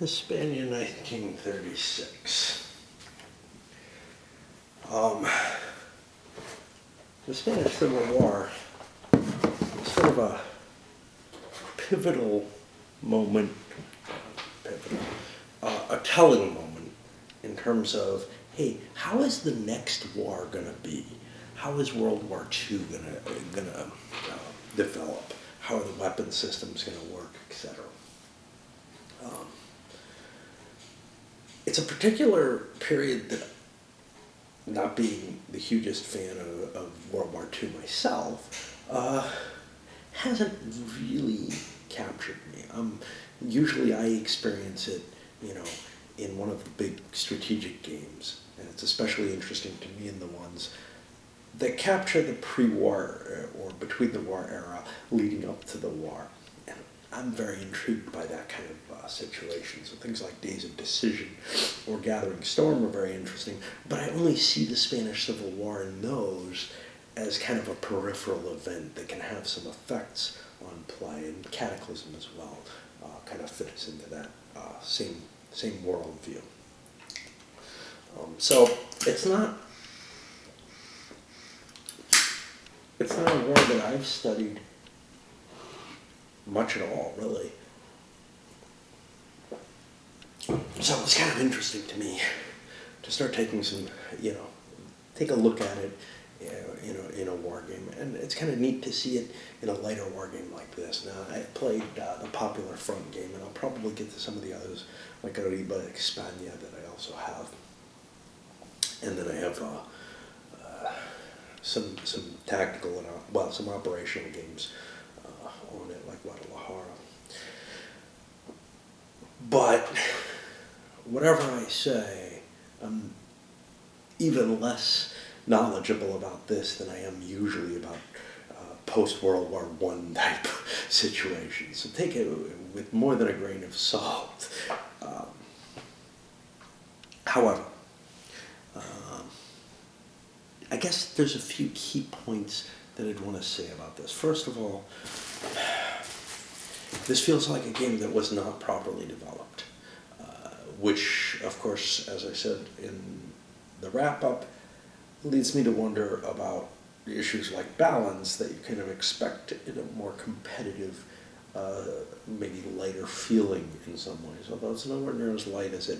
Espana, 1936. The Spanish Civil War is sort of a pivotal moment, a telling moment in terms of, hey, how is the next war going to be? How is World War II going to develop? How are the weapon systems going to work, etc.? It's a particular period that, not being the hugest fan of World War II myself, hasn't really captured me. Usually I experience it, in one of the big strategic games, and it's especially interesting to me in the ones that capture the pre-war or between the war era leading up to the war. And I'm very intrigued by that kind of situation. So things like Days of Decision or Gathering Storm are very interesting, but I only see the Spanish Civil War in those as kind of a peripheral event that can have some effects on play, and Cataclysm as well kind of fits into that same worldview. So it's not a war that I've studied much at all, really. So it's kind of interesting to me to start taking some, take a look at it, in a war game, and it's kind of neat to see it in a lighter war game like this. Now, I've played the Popular Front game, and I'll probably get to some of the others, like Espana, that I also have, and then I have some tactical and some operational games on it, like Guadalajara. But whatever I say, I'm even less knowledgeable about this than I am usually about post-World War I type situations. So take it with more than a grain of salt. However, I guess there's a few key points that I'd want to say about this. First of all, this feels like a game that was not properly developed, which, of course, as I said in the wrap-up, leads me to wonder about issues like balance that you kind of expect in a more competitive, maybe lighter feeling in some ways, although it's nowhere near as light as it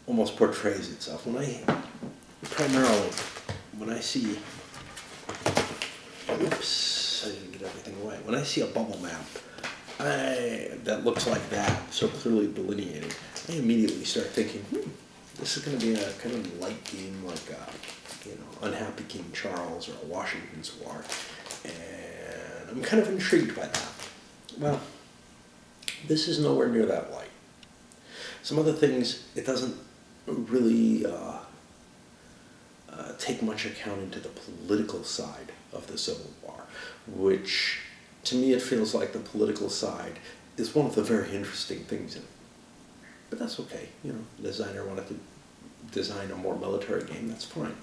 almost portrays itself. When I see, oops, I didn't get everything away. When I see a bubble map that looks like that, so clearly delineated, I immediately start thinking, this is going to be a kind of light game like Unhappy King Charles or a Washington's War, and I'm kind of intrigued by that. Well, this is nowhere near that light. Some other things, it doesn't really take much account into the political side of the Civil War, which, to me, it feels like the political side is one of the very interesting things in it. But that's okay, the designer wanted to design a more military game, that's fine.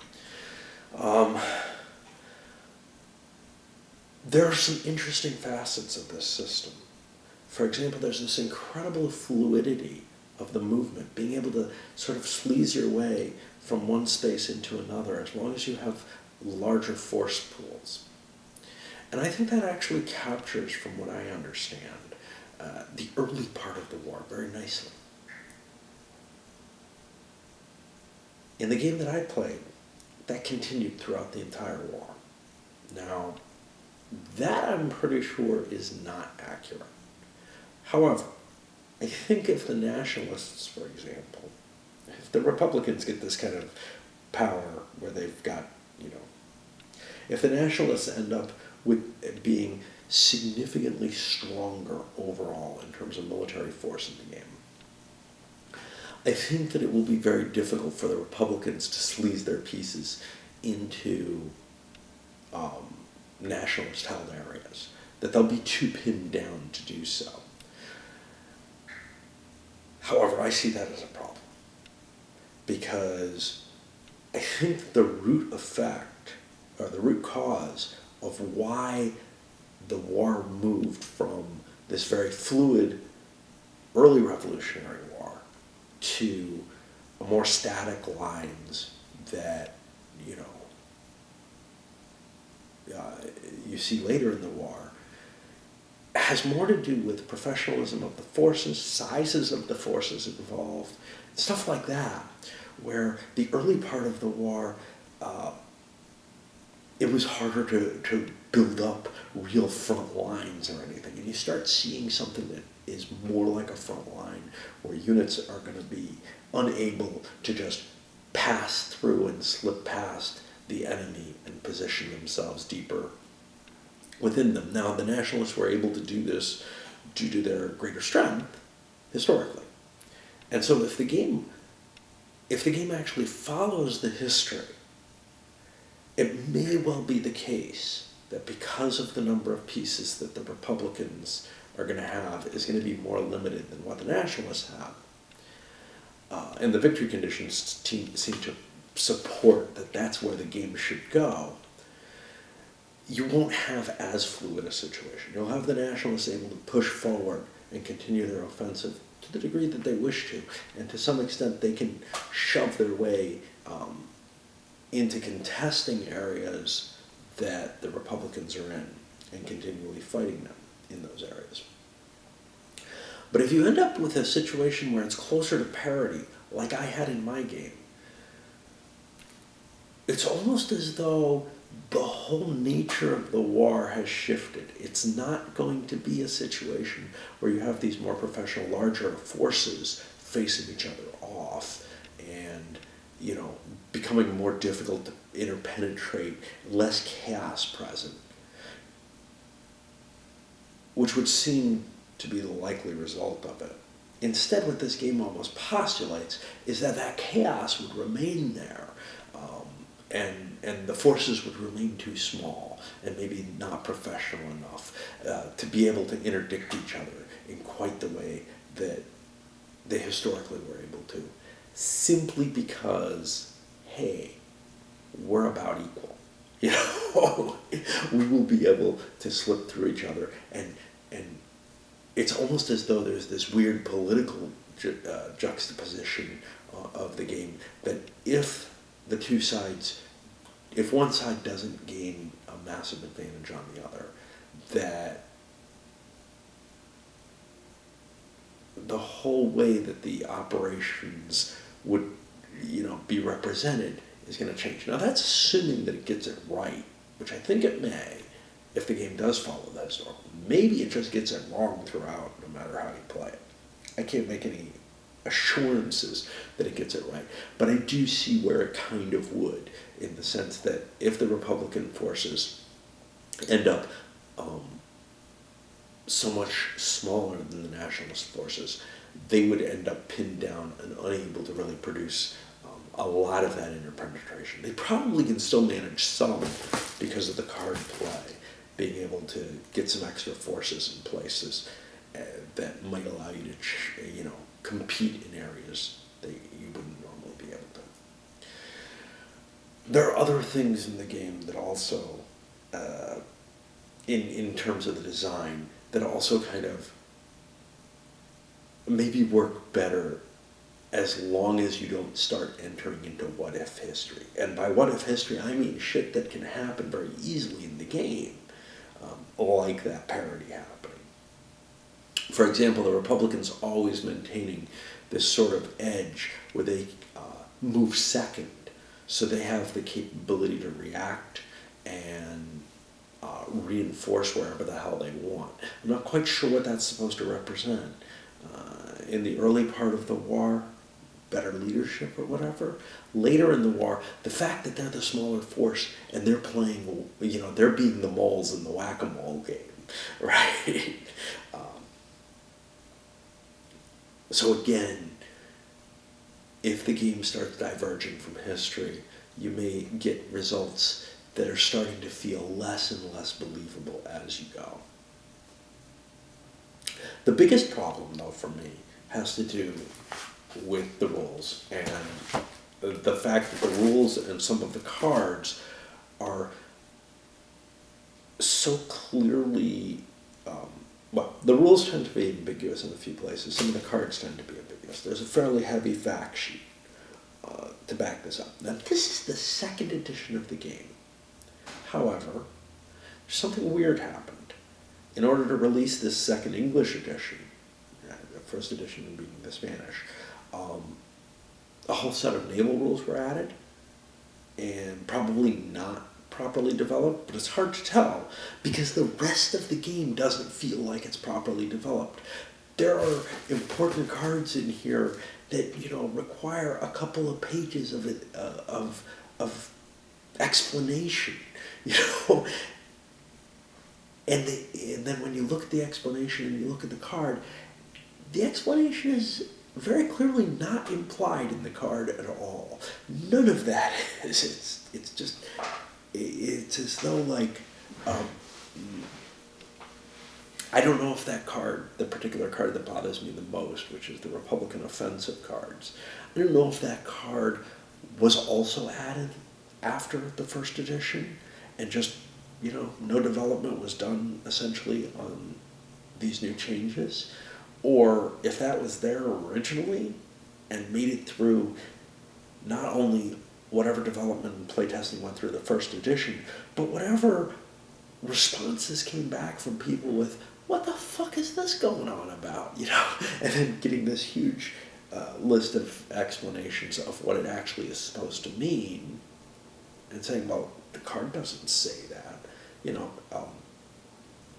There are some interesting facets of this system. For example, there's this incredible fluidity of the movement, being able to sort of sleaze your way from one space into another as long as you have larger force pools. And I think that actually captures, from what I understand, the early part of the war very nicely. In the game that I played, that continued throughout the entire war. Now, that I'm pretty sure is not accurate. However, I think if the nationalists, for example, if the Republicans get this kind of power where they've got, if the nationalists end up with being significantly stronger overall in terms of military force in the game, I think that it will be very difficult for the Republicans to sleaze their pieces into nationalist-held areas, that they'll be too pinned down to do so. However, I see that as a problem, because I think the root effect, or the root cause of why the war moved from this very fluid early Revolutionary War to more static lines that, you know, you see later in the war, has more to do with professionalism of the forces, sizes of the forces involved, stuff like that, where the early part of the war, it was harder to build up real front lines or anything. And you start seeing something that is more like a front line, where units are going to be unable to just pass through and slip past the enemy and position themselves deeper within them. Now, the Nationalists were able to do this due to their greater strength, historically. And so if the game actually follows the history, it may well be the case that because of the number of pieces that the Republicans are going to have is going to be more limited than what the Nationalists have. And the victory conditions seem to support that that's where the game should go. You won't have as fluid a situation. You'll have the Nationalists able to push forward and continue their offensive to the degree that they wish to. And to some extent, they can shove their way into contesting areas that the Republicans are in and continually fighting them in those areas. But if you end up with a situation where it's closer to parity, like I had in my game, it's almost as though the whole nature of the war has shifted. It's not going to be a situation where you have these more professional, larger forces facing each other off and, you know, becoming more difficult to interpenetrate, less chaos present, which would seem to be the likely result of it. Instead, what this game almost postulates is that that chaos would remain there, and the forces would remain too small and maybe not professional enough to be able to interdict each other in quite the way that they historically were able to, simply because, hey, we're about equal. You know, we will be able to slip through each other, and it's almost as though there's this weird political juxtaposition of the game, that if the two sides, if one side doesn't gain a massive advantage on the other, that the whole way that the operations would, you know, be represented is going to change. Now, that's assuming that it gets it right, which I think it may, if the game does follow that story. Maybe it just gets it wrong throughout, no matter how you play it. I can't make any assurances that it gets it right, but I do see where it kind of would, in the sense that if the Republican forces end up so much smaller than the Nationalist forces, they would end up pinned down and unable to really produce a lot of that interpenetration. They probably can still manage some because of the card play, being able to get some extra forces in places that might allow you to, you know, compete in areas that you wouldn't normally be able to. There are other things in the game that also, in terms of the design, that also kind of maybe work better as long as you don't start entering into what-if history. And by what-if history, I mean shit that can happen very easily in the game, like that parody happening. For example, the Republicans always maintaining this sort of edge where they move second, so they have the capability to react and reinforce wherever the hell they want. I'm not quite sure what that's supposed to represent. In the early part of the war, better leadership or whatever. Later in the war, the fact that they're the smaller force and they're playing, you know, they're being the moles in the whack-a-mole game, right? So again, if the game starts diverging from history, you may get results that are starting to feel less and less believable as you go. The biggest problem, though, for me, has to do with the rules, and the fact that the rules and some of the cards are so clearly well, the rules tend to be ambiguous in a few places. Some of the cards tend to be ambiguous. There's a fairly heavy fact sheet to back this up. Now, this is the second edition of the game. However, something weird happened. In order to release this second English edition, the first edition being the Spanish, a whole set of naval rules were added, and probably not properly developed, but it's hard to tell because the rest of the game doesn't feel like it's properly developed. There are important cards in here that require a couple of pages of it, of explanation, and then when you look at the explanation and you look at the card, the explanation is very clearly not implied in the card at all. None of that is. It's just. It's as though I don't know if that card, the particular card that bothers me the most, which is the Republican offensive cards, I don't know if that card was also added after the first edition and just, no development was done essentially on these new changes, or if that was there originally and made it through not only whatever development and playtesting went through the first edition, but whatever responses came back from people with, what the fuck is this going on about, and then getting this huge list of explanations of what it actually is supposed to mean, and saying, well, the card doesn't say that,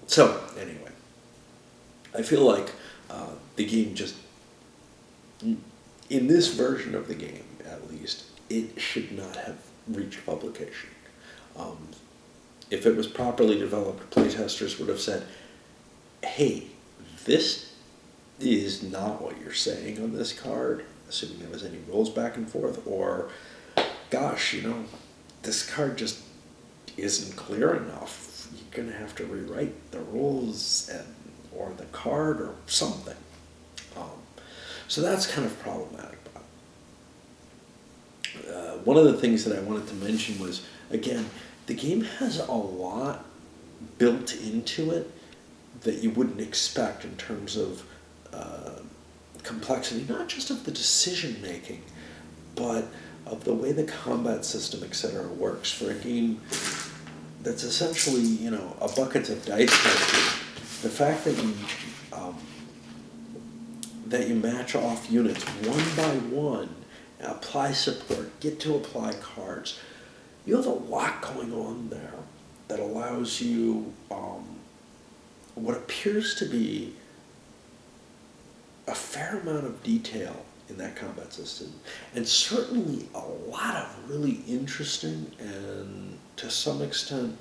So, anyway, I feel like the game just, in this version of the game, at least, it should not have reached publication. If it was properly developed, playtesters would have said, hey, this is not what you're saying on this card, assuming there was any rules back and forth, or, gosh, this card just isn't clear enough. You're going to have to rewrite the rules or the card or something. So that's kind of problematic. One of the things that I wanted to mention was, again, the game has a lot built into it that you wouldn't expect in terms of complexity, not just of the decision making, but of the way the combat system, etc., works for a game that's essentially, a buckets of dice game. The fact that you match off units one by one, apply support, get to apply cards. You have a lot going on there that allows you what appears to be a fair amount of detail in that combat system, and certainly a lot of really interesting and to some extent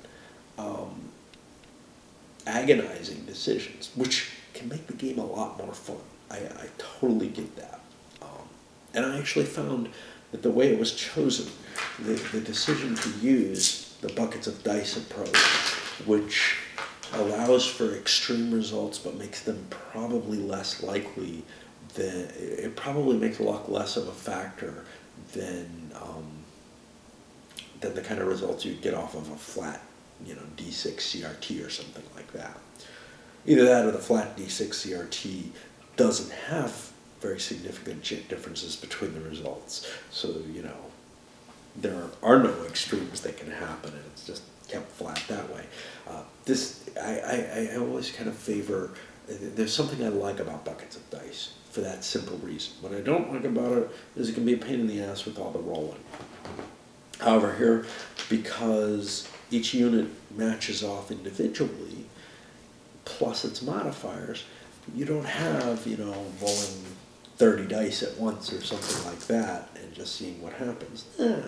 agonizing decisions, which can make the game a lot more fun. I totally get that. And I actually found that the way it was chosen, the decision to use the buckets of dice approach, which allows for extreme results but makes them probably less likely, it probably makes luck less of a factor than the kind of results you'd get off of a flat, D6 CRT or something like that. Either that or the flat D6 CRT doesn't have very significant differences between the results. So, there are no extremes that can happen, and it's just kept flat that way. I always kind of favor, there's something I like about buckets of dice for that simple reason. What I don't like about it is it can be a pain in the ass with all the rolling. However, here, because each unit matches off individually, plus its modifiers, you don't have, rolling 30 dice at once or something like that and just seeing what happens. You're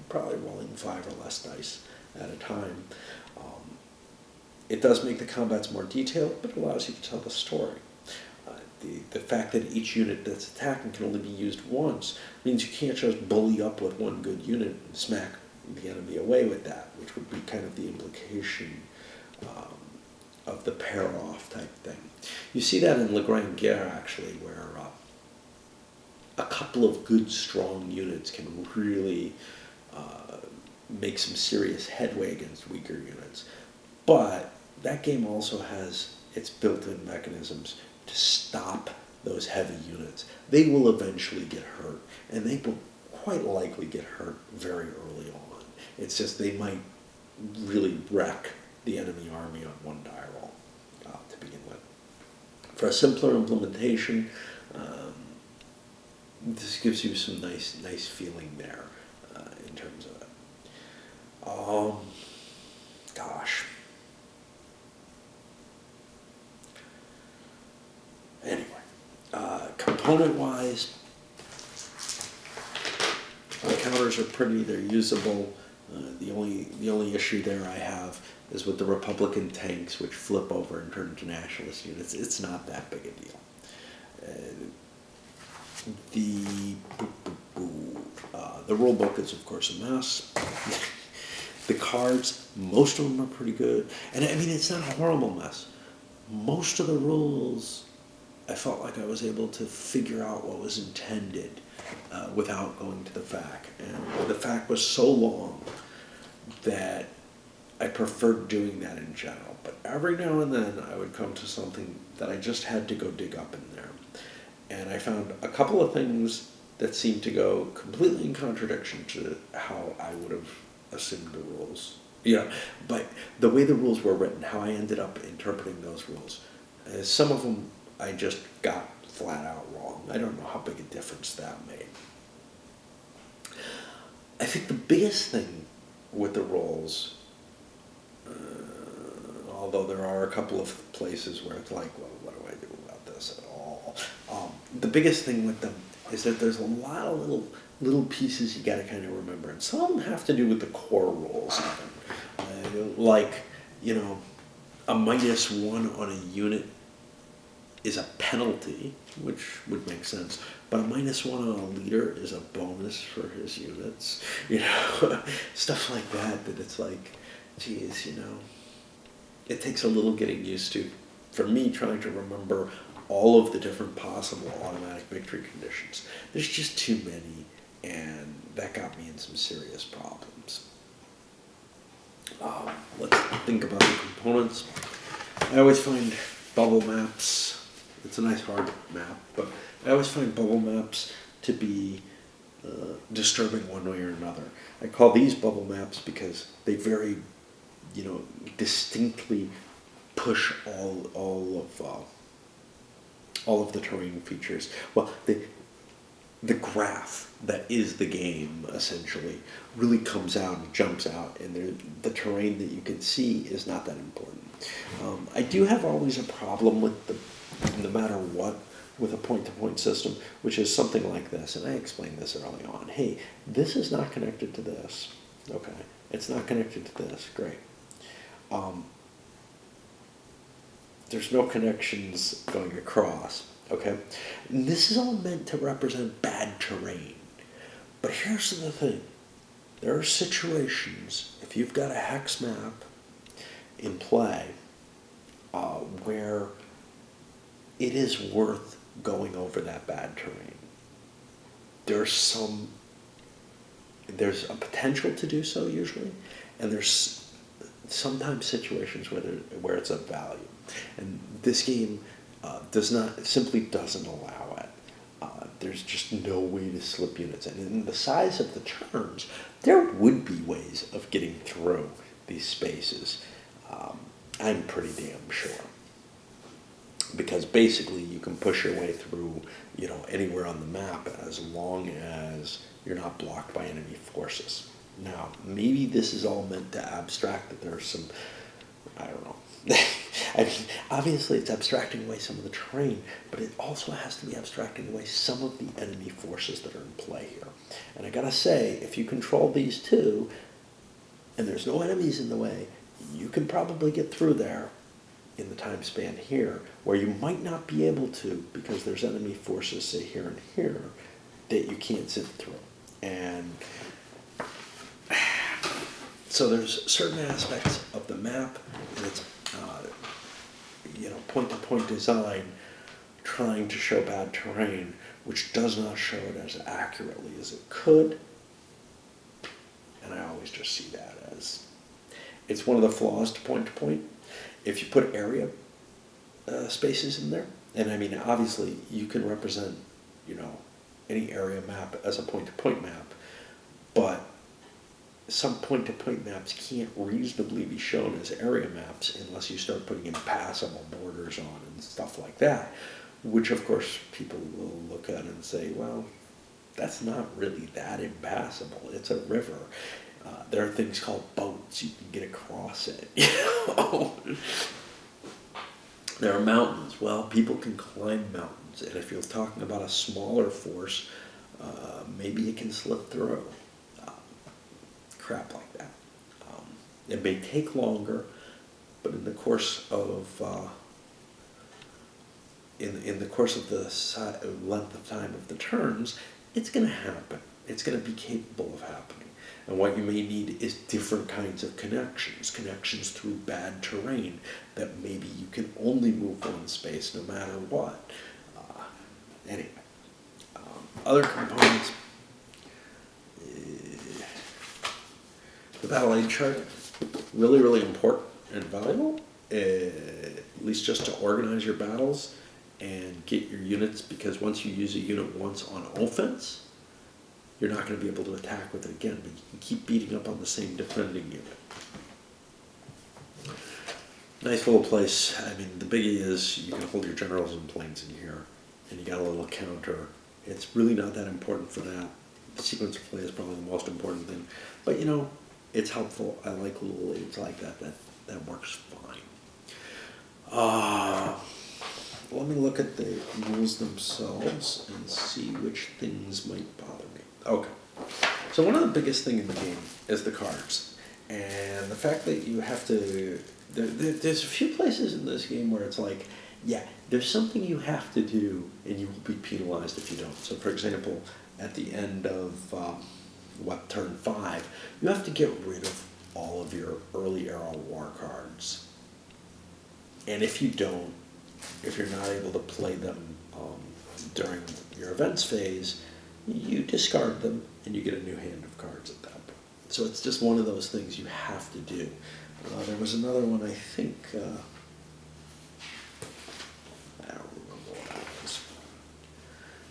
probably rolling 5 or less dice at a time. It does make the combats more detailed, but it allows you to tell the story. The fact that each unit that's attacking can only be used once means you can't just bully up with one good unit and smack the enemy away with that, which would be kind of the implication of the pair-off type thing. You see that in La Grande Guerre, actually, where a couple of good, strong units can really make some serious headway against weaker units. But that game also has its built-in mechanisms to stop those heavy units. They will eventually get hurt, and they will quite likely get hurt very early on. It's just they might really wreck the enemy army on one die roll to begin with. For a simpler implementation, this gives you some nice feeling there in terms of it. Gosh. Anyway, component-wise, the counters are pretty. They're usable. The only issue there I have is with the Republican tanks, which flip over and turn into nationalist units. It's not that big a deal. The rule book is, of course, a mess. The cards, most of them are pretty good. And I mean, it's not a horrible mess. Most of the rules, I felt like I was able to figure out what was intended without going to the FAQ. And the FAQ was so long that I preferred doing that in general. But every now and then I would come to something that I just had to go dig up in there. And I found a couple of things that seemed to go completely in contradiction to how I would have assumed the rules. But the way the rules were written, how I ended up interpreting those rules, some of them I just got flat out wrong. I don't know how big a difference that made. I think the biggest thing with the rules, although there are a couple of places where it's like, well, what do I do about this at all? The biggest thing with them is that there's a lot of little pieces you got to kind of remember, and some of them have to do with the core rules. Like, a -1 on a unit is a penalty, which would make sense, but a -1 on a leader is a bonus for his units. Stuff like that it's like, geez, it takes a little getting used to. For me, trying to remember all of the different possible automatic victory conditions. There's just too many, and that got me in some serious problems. Let's think about the components. I always find bubble maps, it's a nice hard map, but I always find bubble maps to be disturbing one way or another. I call these bubble maps because they very, distinctly push all of the terrain features. Well, the graph that is the game, essentially, really comes out and jumps out, and the terrain that you can see is not that important. I do have always a problem with no matter what, with a point-to-point system, which is something like this, and I explained this early on. Hey, this is not connected to this. Okay, it's not connected to this. Great. There's no connections going across. Okay, and this is all meant to represent bad terrain. But here's the thing. There are situations, if you've got a hex map in play, where it is worth going over that bad terrain. There's a potential to do so usually, and there's sometimes situations where it's of value. And this game simply doesn't allow it. There's just no way to slip units in. And in the size of the turns, there would be ways of getting through these spaces. I'm pretty damn sure. Because basically you can push your way through, anywhere on the map as long as you're not blocked by enemy forces. Now, maybe this is all meant to abstract that there's some, I don't know. I mean, obviously it's abstracting away some of the terrain, but it also has to be abstracting away some of the enemy forces that are in play here. And I gotta say, if you control these two, and there's no enemies in the way, you can probably get through there in the time span here, where you might not be able to because there's enemy forces, say here and here, that you can't zip through. And so there's certain aspects of the map and its point-to-point design trying to show bad terrain, which does not show it as accurately as it could. And I always just see that as, it's one of the flaws to point-to-point. If you put area spaces in there. And I mean, obviously, you can represent, you know, any area map as a point-to-point map, but some point-to-point maps can't reasonably be shown as area maps unless you start putting impassable borders on and stuff like that, which of course people will look at and say, well, that's not really that impassable. It's a river. There are things called boats. You can get across it. You know? There are mountains. Well, people can climb mountains, and if you're talking about a smaller force, maybe it can slip through. Crap like that. It may take longer, but in the course of in the course of the length of time of the turns, it's going to happen. It's going to be capable of happening. And what you may need is different kinds of connections through bad terrain that maybe you can only move one space no matter what. Anyway, other components. The battle aid chart, really, really important and valuable, at least just to organize your battles and get your units, because once you use a unit once on offense, you're not going to be able to attack with it again, but you can keep beating up on the same defending unit. Nice little place. I mean, the biggie is you can hold your generals and planes in here, and you got a little counter. It's really not that important for that. The sequence of play is probably the most important thing. But, you know, it's helpful. I like little aids like that. That works fine. Let me look at the rules themselves and see which things might bother me. Okay. So one of the biggest things in the game is the cards. And the fact that you have to... There's a few places in this game where it's like, yeah, there's something you have to do and you will be penalized if you don't. So, for example, at the end of... turn 5, you have to get rid of all of your early era war cards. And if you don't, if you're not able to play them during your events phase, you discard them and you get a new hand of cards at that point. So it's just one of those things you have to do. There was another one, I think, I don't remember what it was.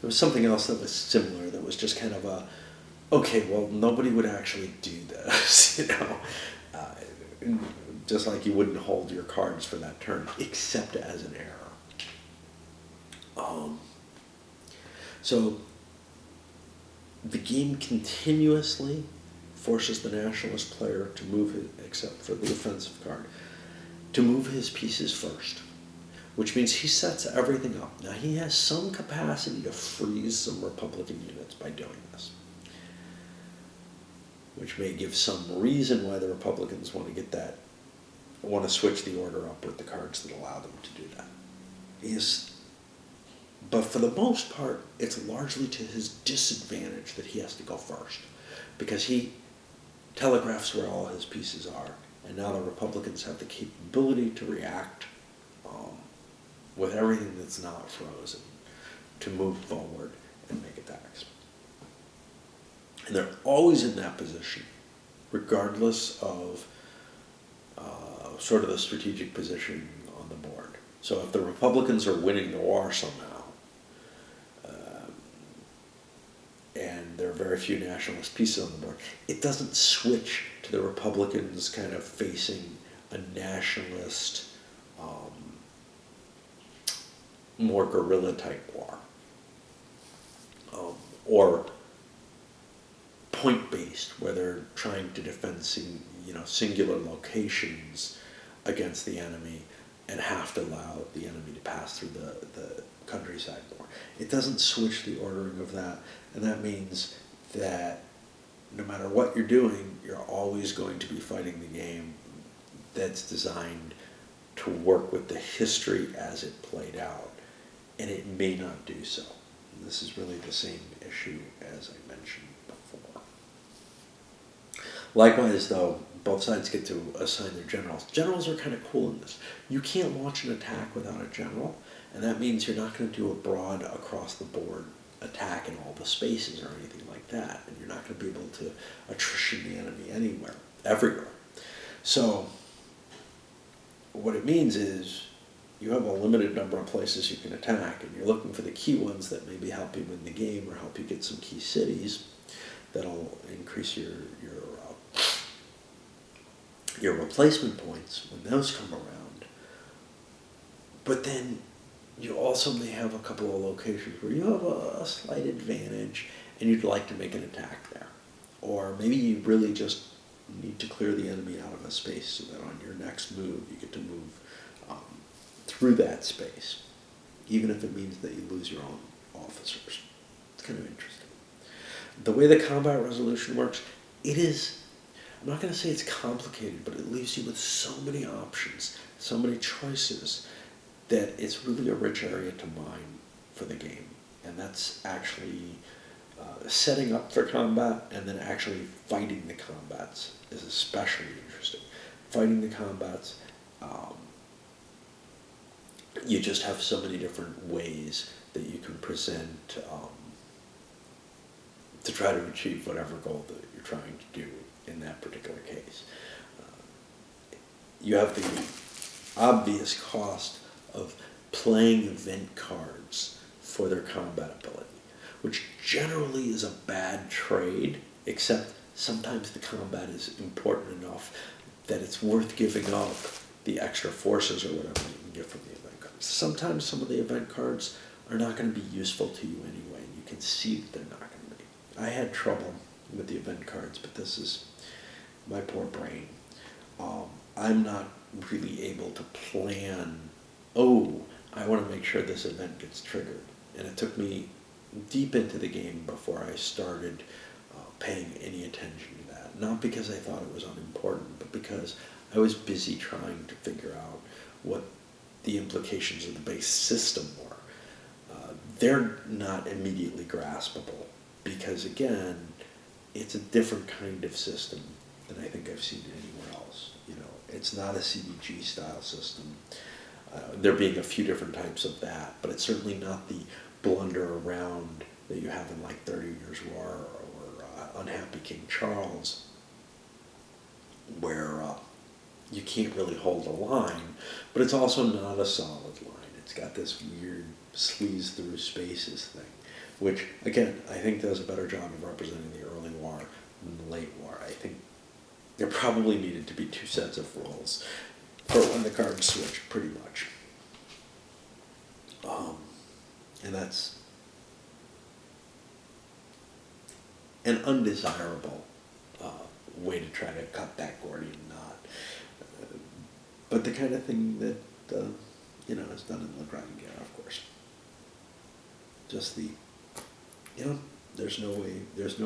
There was something else that was similar that was just kind of a, okay, well, nobody would actually do this, you know, just like you wouldn't hold your cards for that turn, except as an error. So the game continuously forces the nationalist player to move his, except for the offensive card, to move his pieces first, which means he sets everything up. Now, he has some capacity to freeze some Republican units by doing this, which may give some reason why the Republicans want to switch the order up with the cards that allow them to do that. But for the most part, it's largely to his disadvantage that he has to go first, because he telegraphs where all his pieces are, and now the Republicans have the capability to react with everything that's not frozen, to move forward and make attacks. And they're always in that position, regardless of sort of the strategic position on the board. So if the Republicans are winning the war somehow, and there are very few nationalist pieces on the board, it doesn't switch to the Republicans kind of facing a nationalist, more guerrilla-type war. Or point-based, where they're trying to defend singular locations against the enemy and have to allow the enemy to pass through the countryside more. It doesn't switch the ordering of that, and that means that no matter what you're doing, you're always going to be fighting the game that's designed to work with the history as it played out, and it may not do so. And this is really the same issue as I mentioned before. Likewise, though, both sides get to assign their generals. Generals are kind of cool in this. You can't launch an attack without a general, and that means you're not going to do a broad across-the-board attack in all the spaces or anything like that, and you're not going to be able to attrition the enemy everywhere. So what it means is you have a limited number of places you can attack, and you're looking for the key ones that maybe help you win the game or help you get some key cities that'll increase your replacement points when those come around. But then you also may have a couple of locations where you have a slight advantage and you'd like to make an attack there. Or maybe you really just need to clear the enemy out of a space so that on your next move you get to move through that space, even if it means that you lose your own officers. It's kind of interesting. The way the combat resolution works, it is, I'm not going to say it's complicated, but it leaves you with so many options, so many choices, that it's really a rich area to mine for the game. And that's actually setting up for combat and then actually fighting the combats is especially interesting. Fighting the combats, you just have so many different ways that you can present to try to achieve whatever goal that you're trying to do in that particular case. You have the obvious cost of playing event cards for their combat ability, which generally is a bad trade, except sometimes the combat is important enough that it's worth giving up the extra forces or whatever you can get from the event cards. Sometimes some of the event cards are not going to be useful to you anyway, and you can see that they're not going to be. I had trouble with the event cards, but this is my poor brain. I'm not really able to plan, I want to make sure this event gets triggered. And it took me deep into the game before I started paying any attention to that. Not because I thought it was unimportant, but because I was busy trying to figure out what the implications of the base system were. They're not immediately graspable because, again, it's a different kind of system than I think I've seen anywhere else. You know, it's not a CBG style system. There being a few different types of that, but it's certainly not the blunder around that you have in like 30 Years' War or Unhappy King Charles, where you can't really hold a line, but it's also not a solid line. It's got this weird sleaze through spaces thing, which, again, I think does a better job of representing the early war than the late war. I think there probably needed to be two sets of rules for when the cards switch, pretty much. And that's an undesirable way to try to cut that Gordian knot. But the kind of thing that, is done in La Grande Guerre, of course. Just there's no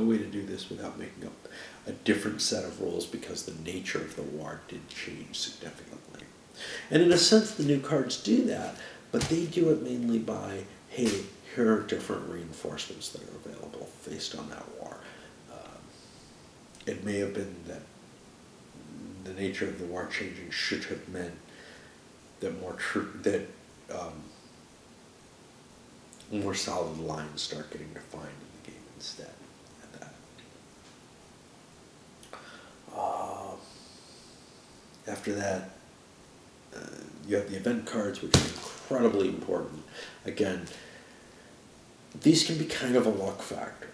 way to do this without making up a different set of rules because the nature of the war did change significantly. And in a sense, the new cards do that, but they do it mainly by, hey, here are different reinforcements that are available based on that war. It may have been that the nature of the war changing should have meant that more solid lines start getting defined in the game instead. After that, you have the event cards, which are incredibly important. Again, these can be kind of a luck factor.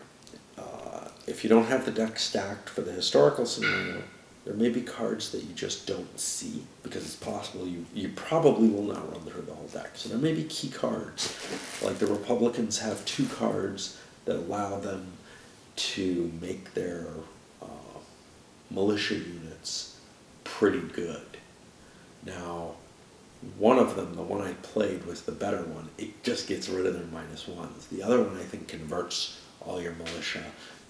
If you don't have the deck stacked for the historical scenario, there may be cards that you just don't see because it's possible you probably will not run through the whole deck. So there may be key cards, like the Republicans have 2 cards that allow them to make their militia units pretty good. Now, one of them, the one I played, was the better one. It just gets rid of their -1s. The other one, I think, converts all your militia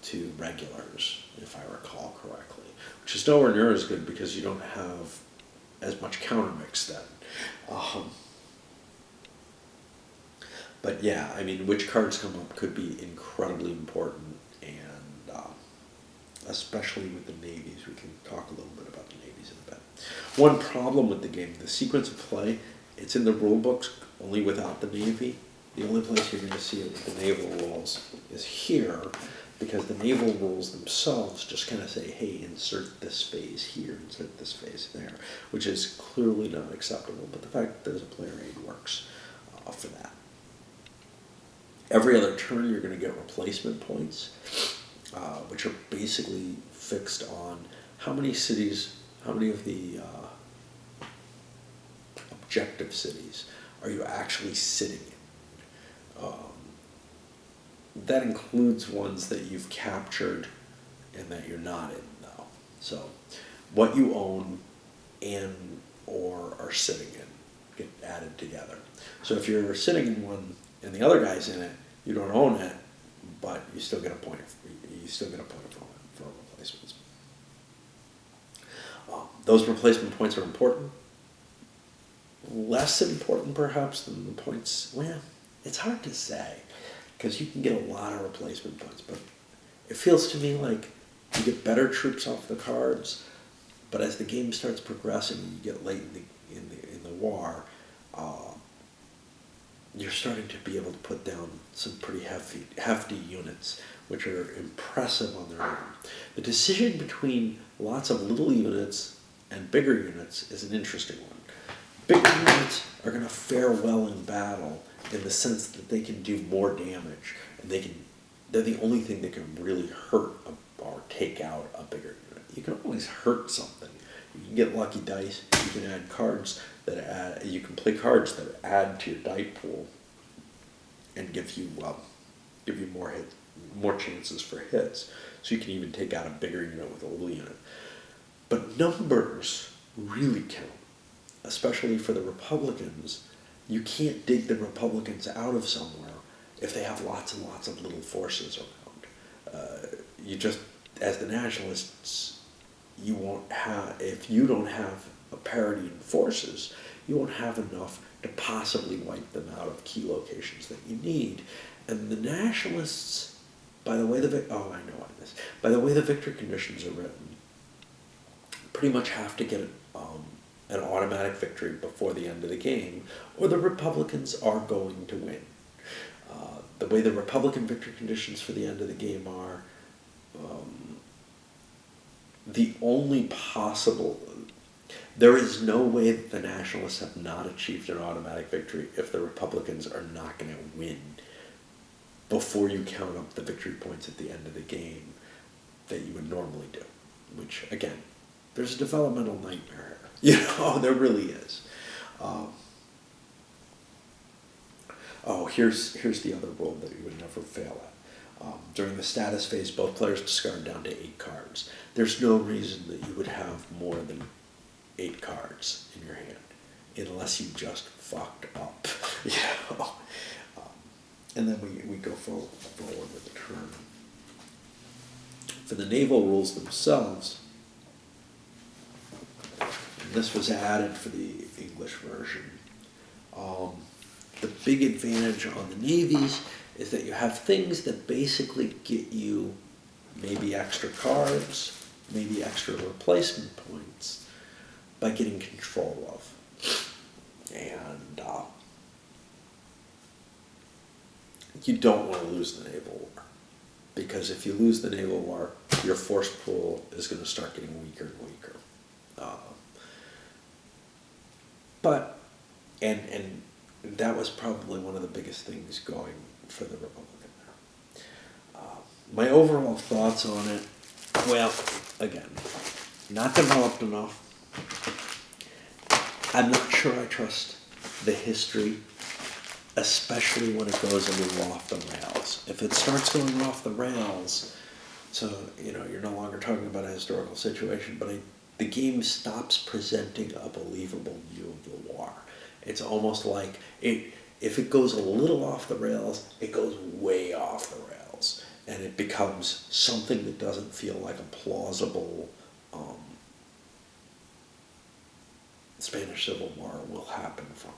to regulars, if I recall correctly, which is nowhere near as good because you don't have as much countermix then. But yeah, I mean, which cards come up could be incredibly important, and especially with the navies. We can talk a little bit about the navies in a bit. One problem with the game, the sequence of play, it's in the rule books only without the navy. The only place you're going to see it with the naval rules is here, because the naval rules themselves just kind of say, hey, insert this phase here, insert this phase there, which is clearly not acceptable, but the fact that there's a player aid works for that. Every other turn you're going to get replacement points, which are basically fixed on how many cities, how many of the objective cities are you actually sitting in. That includes ones that you've captured and that you're not in, though. So what you own and or are sitting in get added together. So if you're sitting in one and the other guy's in it, you don't own it, but you still get a point. You still get a point for replacements. Those replacement points are important. Less important, perhaps, than the points. Well, it's hard to say because you can get a lot of replacement points, but it feels to me like you get better troops off the cards. But as the game starts progressing, and you get late in the war. You're starting to be able to put down some pretty hefty units, which are impressive on their own. The decision between lots of little units and bigger units is an interesting one. Bigger units are going to fare well in battle in the sense that they can do more damage, and they're the only thing that can really hurt or take out a bigger unit. You can always hurt something. You can get lucky dice. You can add cards that add. You can play cards that add to your die pool and give you more chances for hits. So you can even take out a bigger unit with a little unit. But numbers really count, especially for the Republicans. You can't dig the Republicans out of somewhere if they have lots and lots of little forces around. You just, as the nationalists, you won't have, if you don't have a parity in forces, you won't have enough to possibly wipe them out of key locations that you need. And the nationalists, by the way the victory conditions are written, pretty much have to get an automatic victory before the end of the game, or the Republicans are going to win. The way the Republican victory conditions for the end of the game are, the only possible... There is no way that the nationalists have not achieved an automatic victory if the Republicans are not going to win before you count up the victory points at the end of the game that you would normally do. Which, again, there's a developmental nightmare here. There really is. Here's the other rule that you would never fail at. During the status phase, both players discard down to 8 cards. There's no reason that you would have more than 8 cards in your hand, unless you just fucked up. And then we go forward with the turn. For the naval rules themselves, and this was added for the English version, the big advantage on the navies is that you have things that basically get you maybe extra cards, maybe extra replacement points by getting control of. And you don't want to lose the naval war, because if you lose the naval war, your force pool is going to start getting weaker and weaker. And that was probably one of the biggest things going for the Republican there. My overall thoughts on it, well, again, not developed enough. I'm not sure I trust the history, especially when it goes a little off the rails. If it starts going off the rails, so, you're no longer talking about a historical situation, but the game stops presenting a believable view of the war. It's almost like if it goes a little off the rails, it goes way off the rails, and it becomes something that doesn't feel like a plausible Spanish Civil War will happen from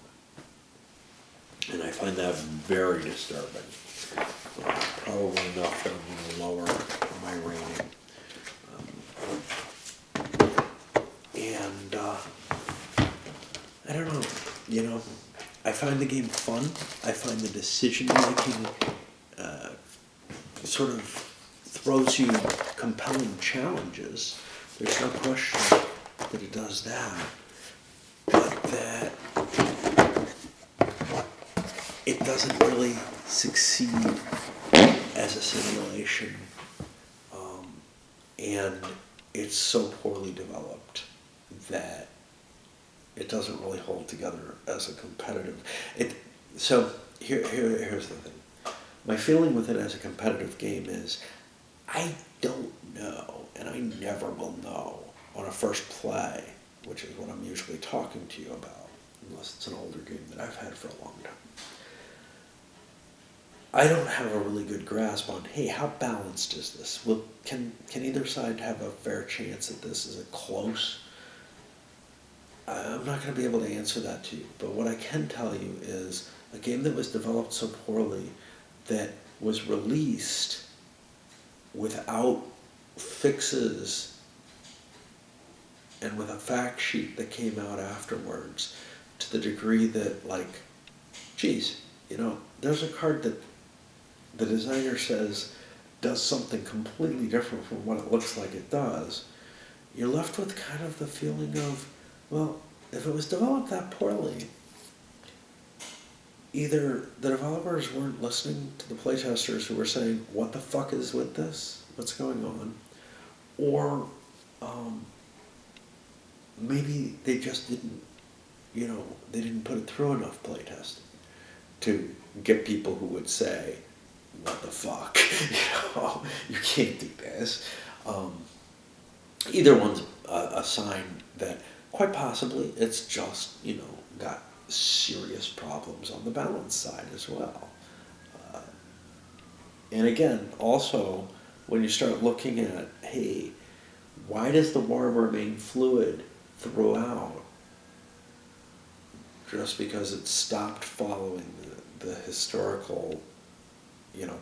it. And I find that very disturbing. Probably enough that I'm going to lower my rating. I don't know, I find the game fun. I find the decision making sort of throws you compelling challenges. There's no question that it does that. But that it doesn't really succeed as a simulation. And it's so poorly developed that it doesn't really hold together as a competitive. So here's the thing. My feeling with it as a competitive game is I don't know, and I never will know on a first play, which is what I'm usually talking to you about, unless it's an older game that I've had for a long time. I don't have a really good grasp on, hey, how balanced is this? Can either side have a fair chance that this is a close? I'm not going to be able to answer that to you, but what I can tell you is a game that was developed so poorly that was released without fixes and with a fact sheet that came out afterwards, to the degree that, like, geez, there's a card that the designer says does something completely different from what it looks like it does, you're left with kind of the feeling of, well, if it was developed that poorly, either the developers weren't listening to the playtesters who were saying, what the fuck is with this? What's going on? Or maybe they just didn't, they didn't put it through enough playtesting to get people who would say, what the fuck? You can't do this. Either one's a sign that quite possibly it's just, got serious problems on the balance side as well. And again, also, when you start looking at, hey, why does the war remain fluid throughout? Just because it stopped following the historical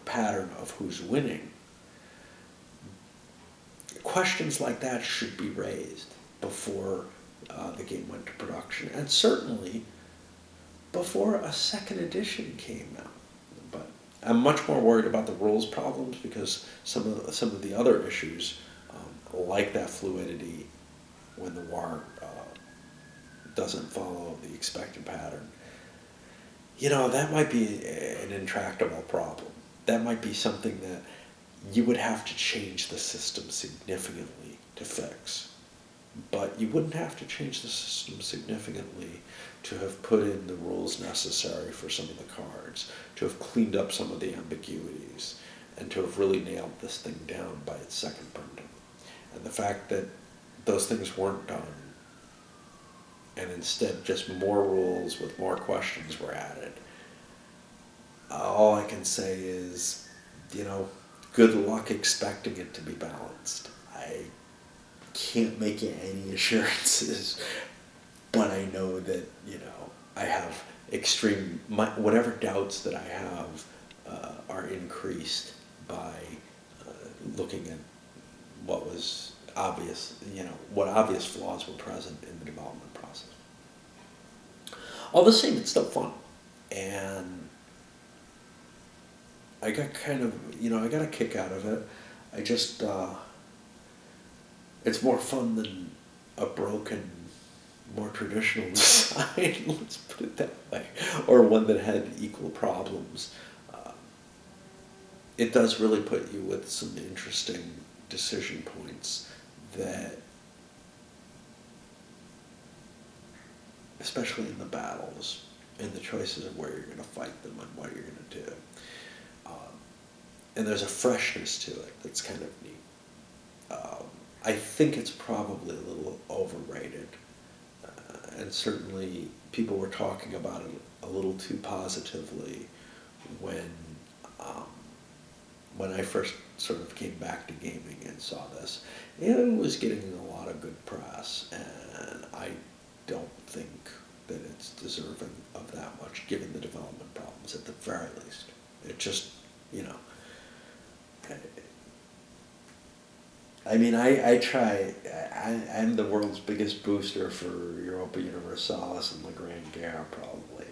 pattern of who's winning. Questions like that should be raised before the game went to production, and certainly before a second edition came out. But I'm much more worried about the rules problems, because some of the other issues, like that fluidity when the war doesn't follow the expected pattern, that might be an intractable problem. That might be something that you would have to change the system significantly to fix. But you wouldn't have to change the system significantly to have put in the rules necessary for some of the cards, to have cleaned up some of the ambiguities, and to have really nailed this thing down by its second printing. And the fact that those things weren't done, and instead just more rules with more questions were added, all I can say is, good luck expecting it to be balanced. I can't make you any assurances, but I know that, I have whatever doubts that I have are increased by looking at what was obvious, what obvious flaws were present in the development process. All the same, it's still fun. And I got kind of, I got a kick out of it. I just, it's more fun than a broken, more traditional design, let's put it that way, or one that had equal problems. It does really put you with some interesting decision points that, especially in the battles, and the choices of where you're going to fight them and what you're going to do. And there's a freshness to it that's kind of neat. I think it's probably a little overrated, and certainly people were talking about it a little too positively when I first sort of came back to gaming and saw this. It was getting a lot of good press, and I don't think that it's deserving of that much, given the development problems at the very least. It just, I mean, I'm the world's biggest booster for Europa Universalis and La Grande Guerre, probably,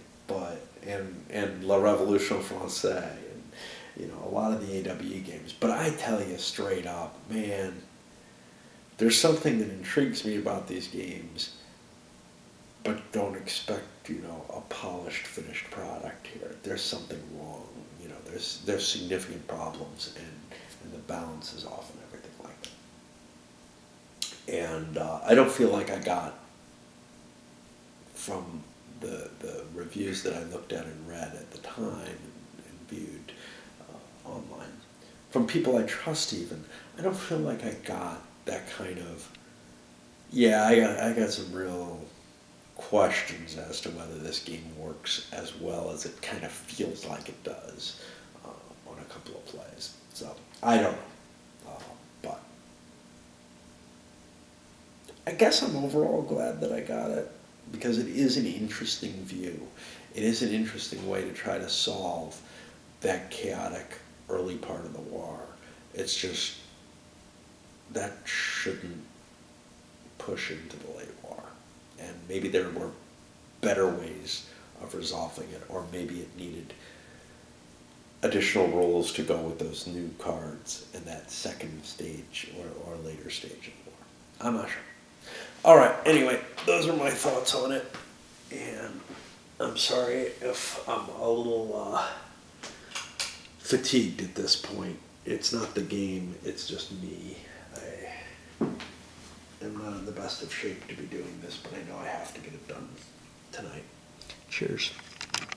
and La Révolution Française, and, a lot of the AWE games. But I tell you straight up, man, there's something that intrigues me about these games, but don't expect, a polished, finished product here. There's something wrong. There's significant problems, and the balance is off and everything like that. And I don't feel like I got from the reviews that I looked at and read at the time and viewed online, from people I trust even, I don't feel like I got that kind of, yeah, I got some real questions as to whether this game works as well as it kind of feels like it does on a couple of plays. So, I don't know. But I guess I'm overall glad that I got it, because it is an interesting view. It is an interesting way to try to solve that chaotic early part of the war. It's just, that shouldn't push into the late war. And maybe there were better ways of resolving it, or maybe it needed additional rules to go with those new cards in that second stage or later stage of the war. I'm not sure. All right, anyway, those are my thoughts on it. And I'm sorry if I'm a little fatigued at this point. It's not the game, it's just me. I am not in the best of shape to be doing this, but I know I have to get it done tonight. Cheers.